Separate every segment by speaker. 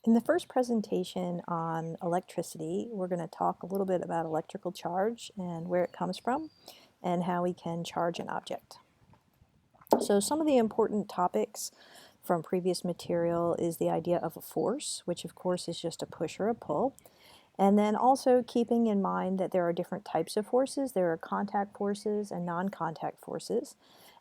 Speaker 1: In the first presentation on electricity, we're going to talk a little bit about electrical charge and where it comes from and how we can charge an object. So some of the important topics from previous material is the idea of a force, which of course is just a push or a pull. And then also keeping in mind that there are different types of forces. There are contact forces and non-contact forces.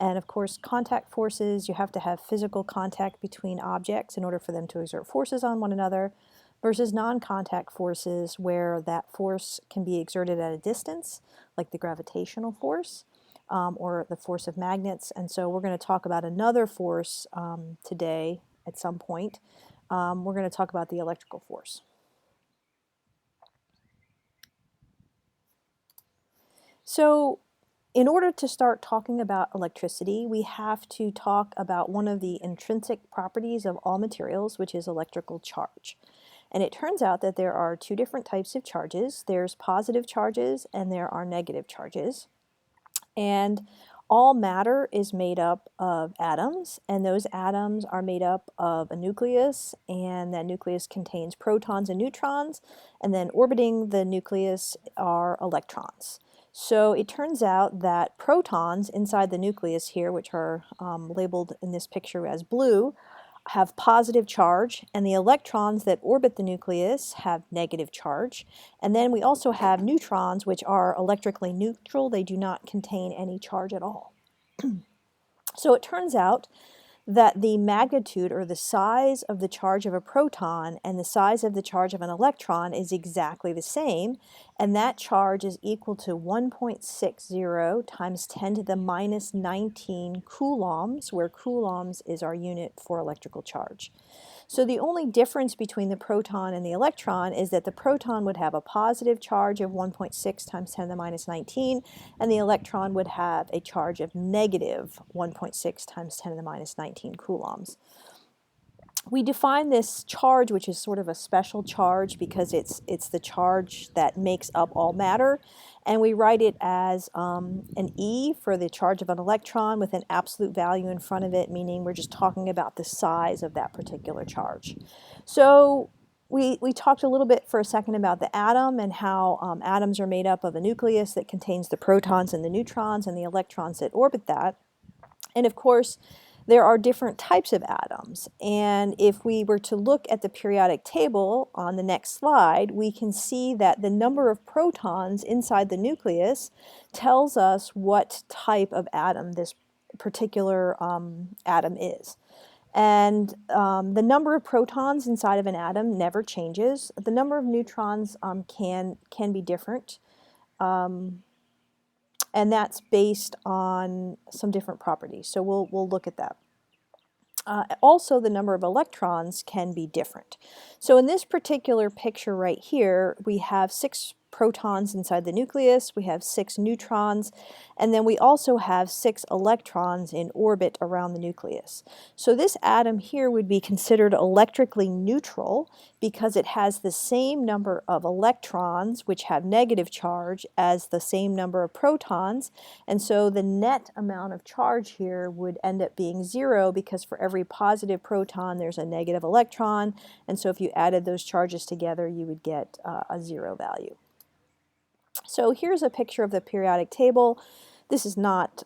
Speaker 1: And of course, contact forces, you have to have physical contact between objects in order for them to exert forces on one another, versus non-contact forces where that force can be exerted at a distance, like the gravitational force or the force of magnets. And so we're going to talk about another force today at some point. We're going to talk about the electrical force. So in order to start talking about electricity, we have to talk about one of the intrinsic properties of all materials, which is electrical charge. And it turns out that there are two different types of charges. There's positive charges and there are negative charges. And all matter is made up of atoms, and those atoms are made up of a nucleus, and that nucleus contains protons and neutrons, and then orbiting the nucleus are electrons. So it turns out that protons inside the nucleus here, which are labeled in this picture as blue, have positive charge, and the electrons that orbit the nucleus have negative charge. And then we also have neutrons, which are electrically neutral. They do not contain any charge at all. So it turns out that the magnitude or the size of the charge of a proton and the size of the charge of an electron is exactly the same, and that charge is equal to 1.60 times 10 to the minus 19 coulombs, where coulombs is our unit for electrical charge. So the only difference between the proton and the electron is that the proton would have a positive charge of 1.6 times 10 to the minus 19, and the electron would have a charge of negative 1.6 times 10 to the minus 19 coulombs. We define this charge, which is sort of a special charge because it's the charge that makes up all matter, and we write it as an E for the charge of an electron with an absolute value in front of it, meaning we're just talking about the size of that particular charge. So we talked a little bit for a second about the atom and how atoms are made up of a nucleus that contains the protons and the neutrons and the electrons that orbit that. And of course, there are different types of atoms, and if we were to look at the periodic table on the next slide, we can see that the number of protons inside the nucleus tells us what type of atom this particular atom is. And the number of protons inside of an atom never changes. The number of neutrons can be different. And that's based on some different properties. So we'll look at that. Also, the number of electrons can be different. So in this particular picture right here, we have 6 protons inside the nucleus, we have 6 neutrons, and then we also have 6 electrons in orbit around the nucleus. So this atom here would be considered electrically neutral because it has the same number of electrons, which have negative charge, as the same number of protons, and so the net amount of charge here would end up being 0 because for every positive proton there's a negative electron, and so if you added those charges together you would get a 0 value. So here's a picture of the periodic table. This is not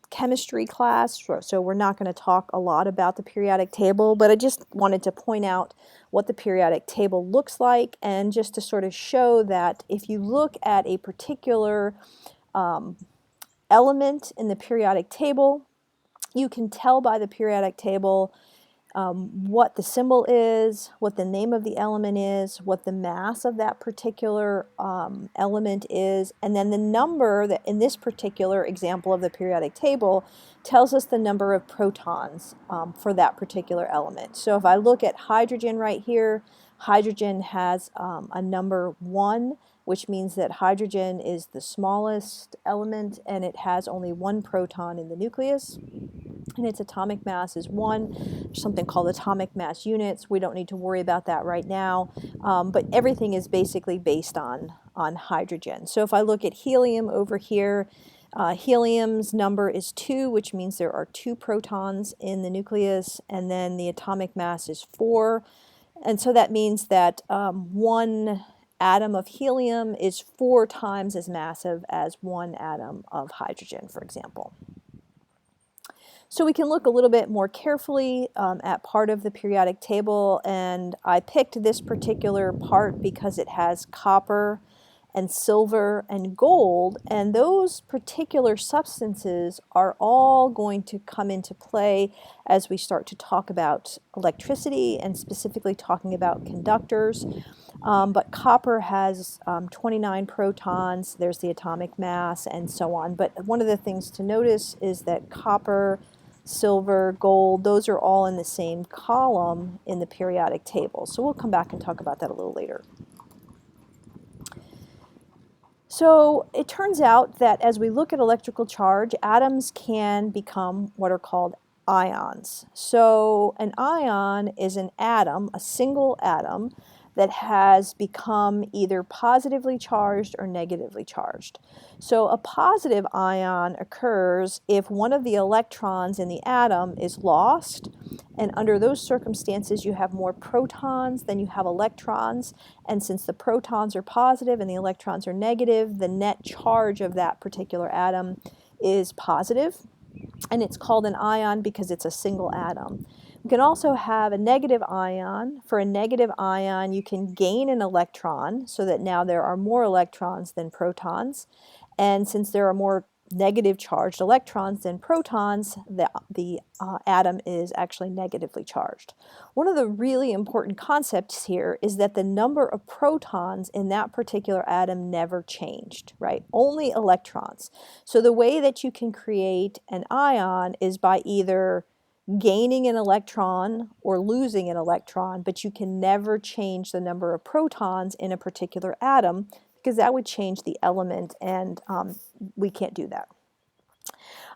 Speaker 1: chemistry class, so we're not going to talk a lot about the periodic table, but I just wanted to point out what the periodic table looks like, and just to sort of show that if you look at a particular element in the periodic table, you can tell by the periodic table what the symbol is, what the name of the element is, what the mass of that particular element is, and then the number that in this particular example of the periodic table tells us the number of protons for that particular element. So if I look at hydrogen right here, hydrogen has a number 1, which means that hydrogen is the smallest element and it has only 1 proton in the nucleus, and its atomic mass is 1. There's something called atomic mass units. We don't need to worry about that right now, but everything is basically based on hydrogen. So if I look at helium over here, helium's number is 2, which means there are 2 protons in the nucleus, and then the atomic mass is 4. And so that means that one atom of helium is 4 times as massive as one atom of hydrogen, for example. So we can look a little bit more carefully at part of the periodic table, and I picked this particular part because it has copper and silver and gold, and those particular substances are all going to come into play as we start to talk about electricity and specifically talking about conductors. But copper has 29 protons, there's the atomic mass, and so on. But one of the things to notice is that copper, silver, gold, those are all in the same column in the periodic table. So we'll come back and talk about that a little later. So it turns out that as we look at electrical charge, atoms can become what are called ions. So an ion is an atom, a single atom, that has become either positively charged or negatively charged. So a positive ion occurs if one of the electrons in the atom is lost, and under those circumstances you have more protons than you have electrons, and since the protons are positive and the electrons are negative, the net charge of that particular atom is positive, and it's called an ion because it's a single atom. We can also have a negative ion. For a negative ion, you can gain an electron so that now there are more electrons than protons. And since there are more negative charged electrons than protons, the atom is actually negatively charged. One of the really important concepts here is that the number of protons in that particular atom never changed, right? Only electrons. So the way that you can create an ion is by either gaining an electron or losing an electron, but you can never change the number of protons in a particular atom because that would change the element, and we can't do that.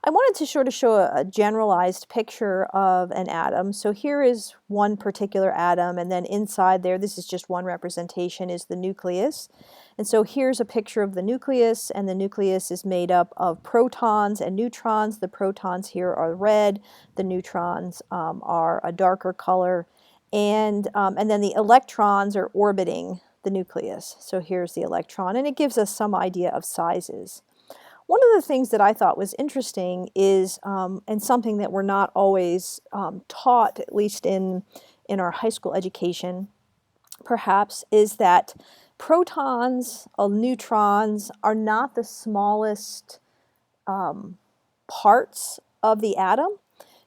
Speaker 1: I wanted to sort of show a generalized picture of an atom. So here is one particular atom, and then inside there, this is just one representation, is the nucleus. And so here's a picture of the nucleus, and the nucleus is made up of protons and neutrons. The protons here are red, the neutrons are a darker color, and then the electrons are orbiting the nucleus. So here's the electron, and it gives us some idea of sizes. One of the things that I thought was interesting is, and something that we're not always taught, at least in our high school education, perhaps, is that protons or neutrons are not the smallest parts of the atom.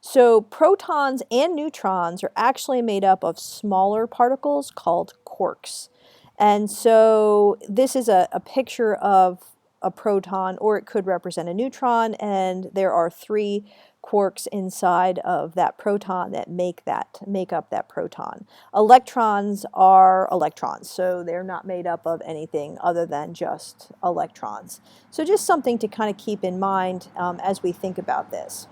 Speaker 1: So protons and neutrons are actually made up of smaller particles called quarks. And so this is a picture of a proton, or it could represent a neutron, and there are 3 quarks inside of that proton that make up that proton. Electrons are electrons, so they're not made up of anything other than just electrons. So just something to kind of keep in mind as we think about this.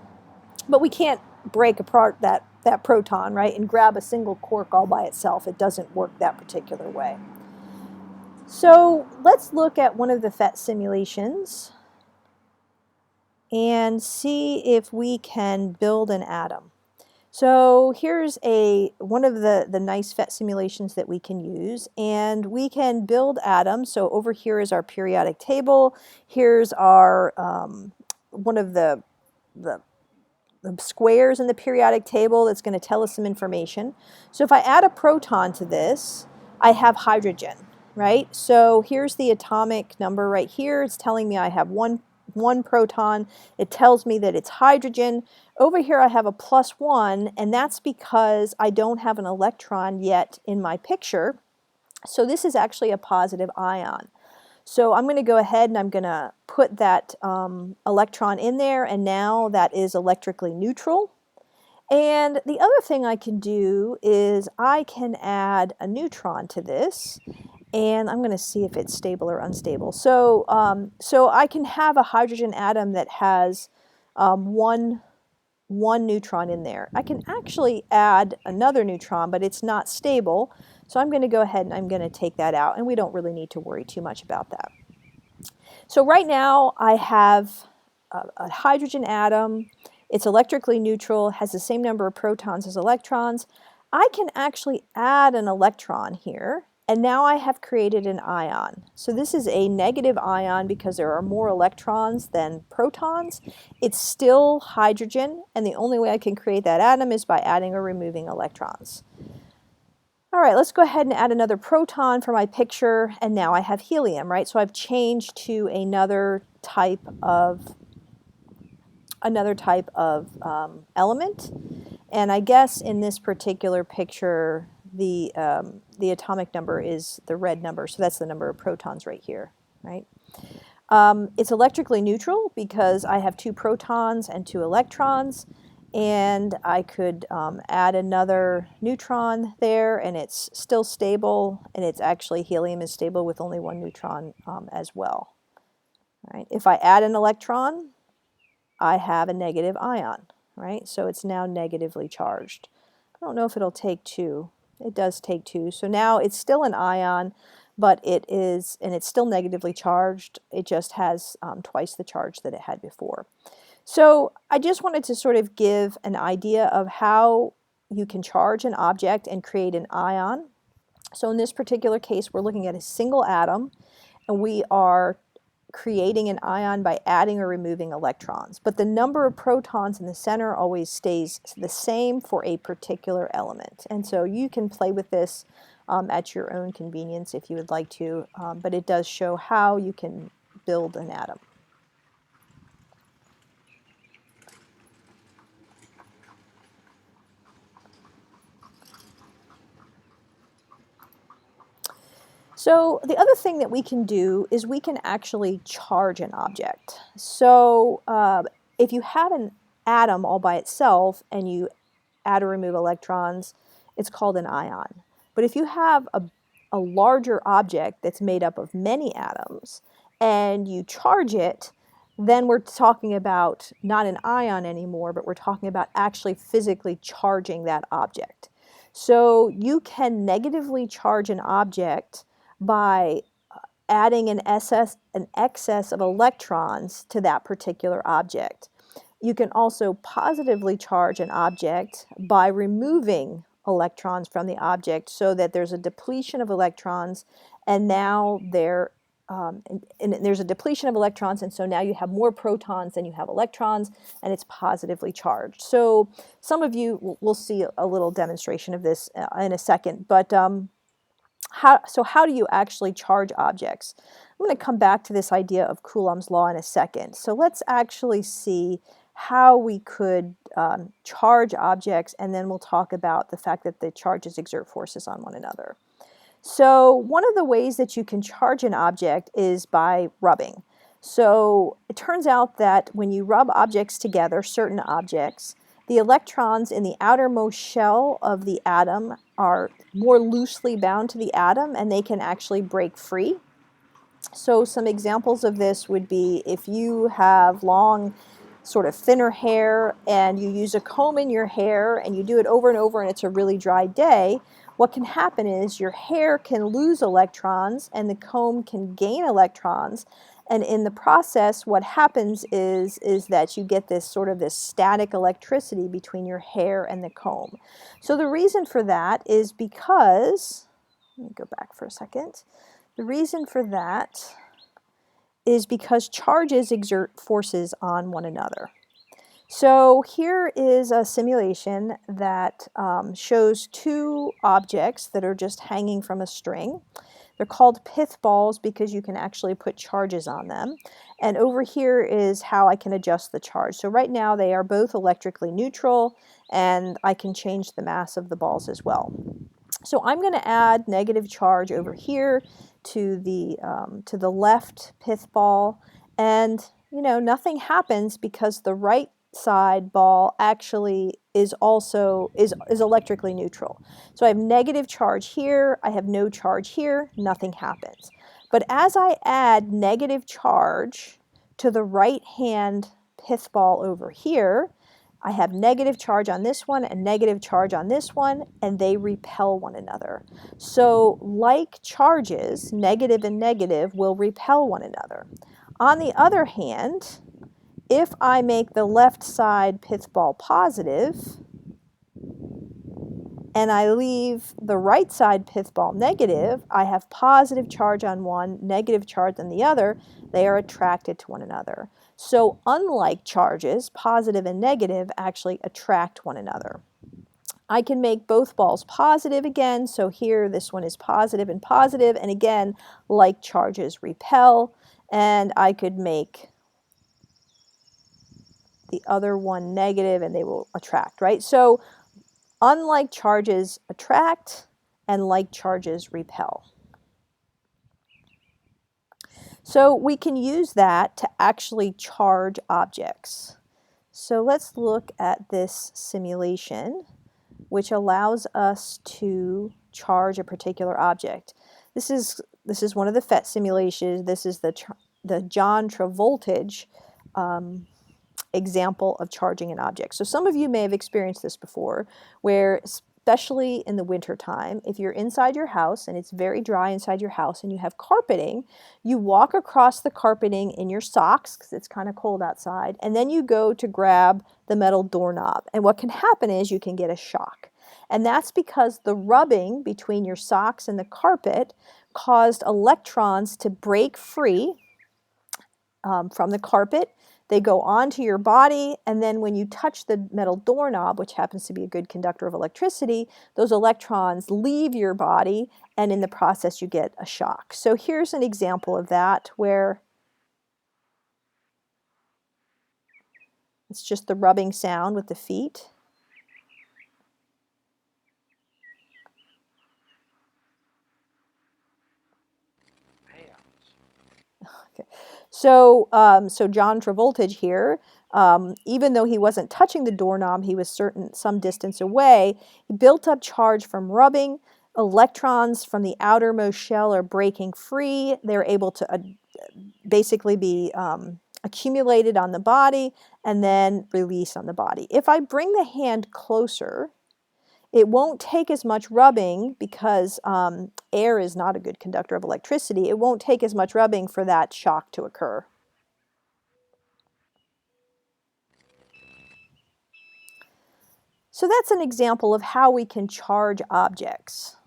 Speaker 1: But we can't break apart that proton, right, and grab a single quark all by itself. It doesn't work that particular way. So let's look at one of the PhET simulations and see if we can build an atom. So here's one of the nice PhET simulations that we can use, and we can build atoms. So over here is our periodic table. Here's our one of the squares in the periodic table that's going to tell us some information. So if I add a proton to this, I have hydrogen, right? So here's the atomic number right here. It's telling me I have one proton. It tells me that it's hydrogen. Over here I have a +1, and that's because I don't have an electron yet in my picture. So this is actually a positive ion. So I'm going to go ahead and I'm going to put that electron in there, and now that is electrically neutral. And the other thing I can do is I can add a neutron to this, and I'm going to see if it's stable or unstable. So, so I can have a hydrogen atom that has one neutron in there. I can actually add another neutron, but it's not stable. So I'm going to go ahead and I'm going to take that out, and we don't really need to worry too much about that. So right now I have a hydrogen atom. It's electrically neutral, has the same number of protons as electrons. I can actually add an electron here, and now I have created an ion. So this is a negative ion because there are more electrons than protons. It's still hydrogen, and the only way I can create that atom is by adding or removing electrons. All right, let's go ahead and add another proton for my picture, and now I have helium, right? So I've changed to another type of element. And I guess in this particular picture, the atomic number is the red number, so that's the number of protons right here, right? It's electrically neutral because I have 2 protons and 2 electrons, and I could add another neutron there, and it's still stable, and it's actually helium is stable with only 1 neutron as well. All right. If I add an electron, I have a negative ion, right? So it's now negatively charged. I don't know if it'll take 2. It does take 2. So now it's still an ion, but it's still negatively charged. It just has twice the charge that it had before. So I just wanted to sort of give an idea of how you can charge an object and create an ion. So in this particular case, we're looking at a single atom, and we are creating an ion by adding or removing electrons. But the number of protons in the center always stays the same for a particular element. And so you can play with this at your own convenience if you would like to, but it does show how you can build an atom. So the other thing that we can do is we can actually charge an object. So if you have an atom all by itself and you add or remove electrons, it's called an ion. But if you have a larger object that's made up of many atoms and you charge it, then we're talking about not an ion anymore, but we're talking about actually physically charging that object. So you can negatively charge an object by adding an excess of electrons to that particular object. You can also positively charge an object by removing electrons from the object so that there's a depletion of electrons, and now there's a depletion of electrons, and so now you have more protons than you have electrons, and it's positively charged. So some of you will see a little demonstration of this in a second, but how do you actually charge objects? I'm going to come back to this idea of Coulomb's law in a second. So let's actually see how we could charge objects, and then we'll talk about the fact that the charges exert forces on one another. So one of the ways that you can charge an object is by rubbing. So it turns out that when you rub objects together, certain objects, the electrons in the outermost shell of the atom are more loosely bound to the atom, and they can actually break free. So some examples of this would be if you have long, sort of thinner hair, and you use a comb in your hair, and you do it over and over, and it's a really dry day, what can happen is your hair can lose electrons, and the comb can gain electrons. And in the process, what happens is that you get this sort of this static electricity between your hair and the comb. So the reason for that is because, let me go back for a second. The reason for that is because charges exert forces on one another. So here is a simulation that shows 2 objects that are just hanging from a string. They're called pith balls because you can actually put charges on them. And over here is how I can adjust the charge. So right now they are both electrically neutral, and I can change the mass of the balls as well. So I'm going to add negative charge over here to the left pith ball, and nothing happens because the right side ball actually is electrically neutral. So I have negative charge here, I have no charge here, nothing happens. But as I add negative charge to the right hand pith ball over here, I have negative charge on this one and negative charge on this one, and they repel one another. So like charges, negative and negative will repel one another. On the other hand, if I make the left side pith ball positive, and I leave the right side pith ball negative, I have positive charge on one, negative charge on the other. They are attracted to one another. So unlike charges, positive and negative actually attract one another. I can make both balls positive again. So here, this one is positive, and again, like charges repel. And I could make the other one negative, and they will attract, right? So unlike charges attract, and like charges repel. So we can use that to actually charge objects. So let's look at this simulation, which allows us to charge a particular object. This is one of the PhET simulations. This is the John Travoltage example of charging an object. So some of you may have experienced this before, where especially in the winter time, if you're inside your house and it's very dry inside your house and you have carpeting, you walk across the carpeting in your socks because it's kind of cold outside, and then you go to grab the metal doorknob. And what can happen is you can get a shock. And that's because the rubbing between your socks and the carpet caused electrons to break free from the carpet. They go onto your body, and then when you touch the metal doorknob, which happens to be a good conductor of electricity, those electrons leave your body, and in the process you get a shock. So here's an example of that, where it's just the rubbing sound with the feet. Okay. So John Travoltage here, even though he wasn't touching the doorknob, he was some distance away. He built up charge from rubbing. Electrons from the outermost shell are breaking free. They're able to basically be accumulated on the body and then released on the body. If I bring the hand closer, it won't take as much rubbing because air is not a good conductor of electricity. It won't take as much rubbing for that shock to occur. So that's an example of how we can charge objects.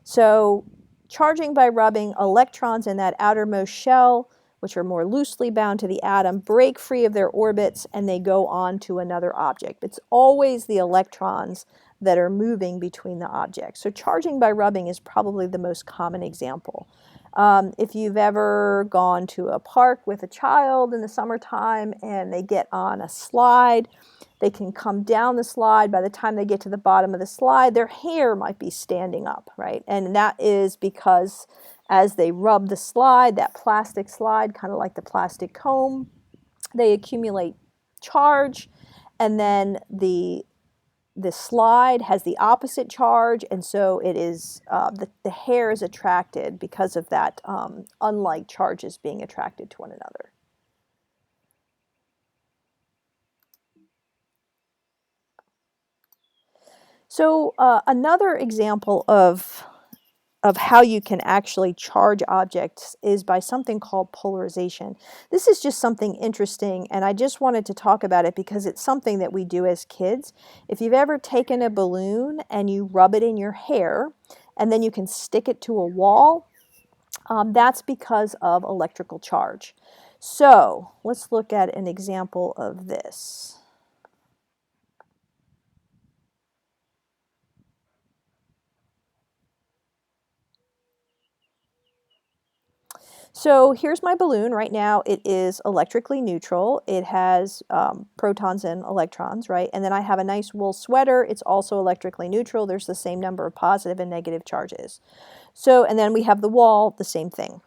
Speaker 1: So charging by rubbing, electrons in that outermost shell, which are more loosely bound to the atom, break free of their orbits and they go on to another object. It's always the electrons that are moving between the objects. So charging by rubbing is probably the most common example. If you've ever gone to a park with a child in the summertime and they get on a slide, they can come down the slide. By the time they get to the bottom of the slide, their hair might be standing up, right? And that is because as they rub the slide, that plastic slide, kind of like the plastic comb, they accumulate charge, and then the slide has the opposite charge, and so it is the hair is attracted because of that, unlike charges being attracted to one another. So another example of how you can actually charge objects is by something called polarization. This is just something interesting, and I just wanted to talk about it because it's something that we do as kids. If you've ever taken a balloon and you rub it in your hair, and then you can stick it to a wall, that's because of electrical charge. So let's look at an example of this. So here's my balloon. Right now it is electrically neutral. It has protons and electrons, right? And then I have a nice wool sweater. It's also electrically neutral. There's the same number of positive and negative charges. So, and then we have the wall, the same thing.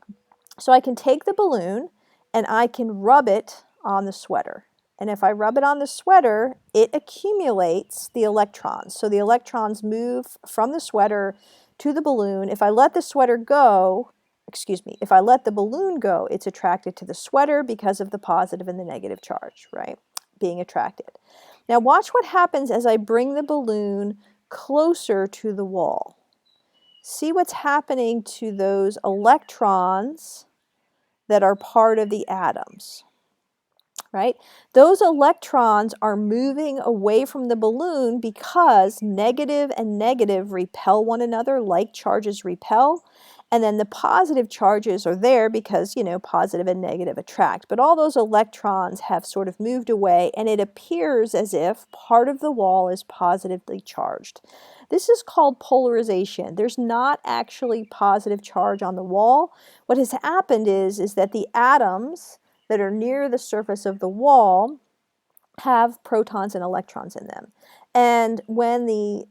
Speaker 1: So I can take the balloon and I can rub it on the sweater. And if I rub it on the sweater, it accumulates the electrons. So the electrons move from the sweater to the balloon. If I let the sweater go, if I let the balloon go, it's attracted to the sweater because of the positive and the negative charge, right? Being attracted. Now watch what happens as I bring the balloon closer to the wall. See what's happening to those electrons that are part of the atoms, right? Those electrons are moving away from the balloon because negative and negative repel one another like charges repel. And then the positive charges are there because, positive and negative attract. But all those electrons have sort of moved away, and it appears as if part of the wall is positively charged. This is called polarization. There's not actually positive charge on the wall. What has happened is that the atoms that are near the surface of the wall have protons and electrons in them. And when the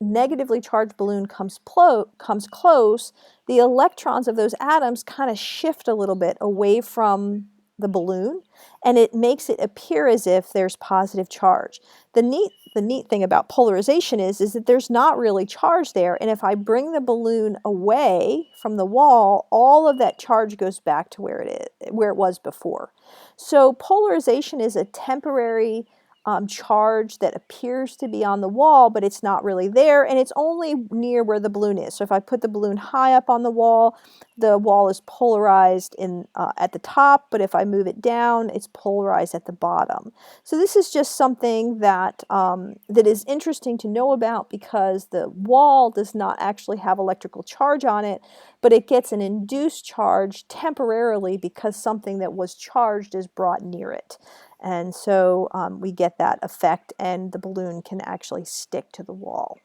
Speaker 1: negatively charged balloon comes close, the electrons of those atoms kind of shift a little bit away from the balloon, and it makes it appear as if there's positive charge. The neat thing about polarization is that there's not really charge there, and if I bring the balloon away from the wall, all of that charge goes back to where it was before. So polarization is a temporary charge that appears to be on the wall, but it's not really there, and it's only near where the balloon is. So if I put the balloon high up on the wall is polarized at the top, but if I move it down, it's polarized at the bottom. So this is just something that is interesting to know about, because the wall does not actually have electrical charge on it, but it gets an induced charge temporarily because something that was charged is brought near it. And so we get that effect, and the balloon can actually stick to the wall.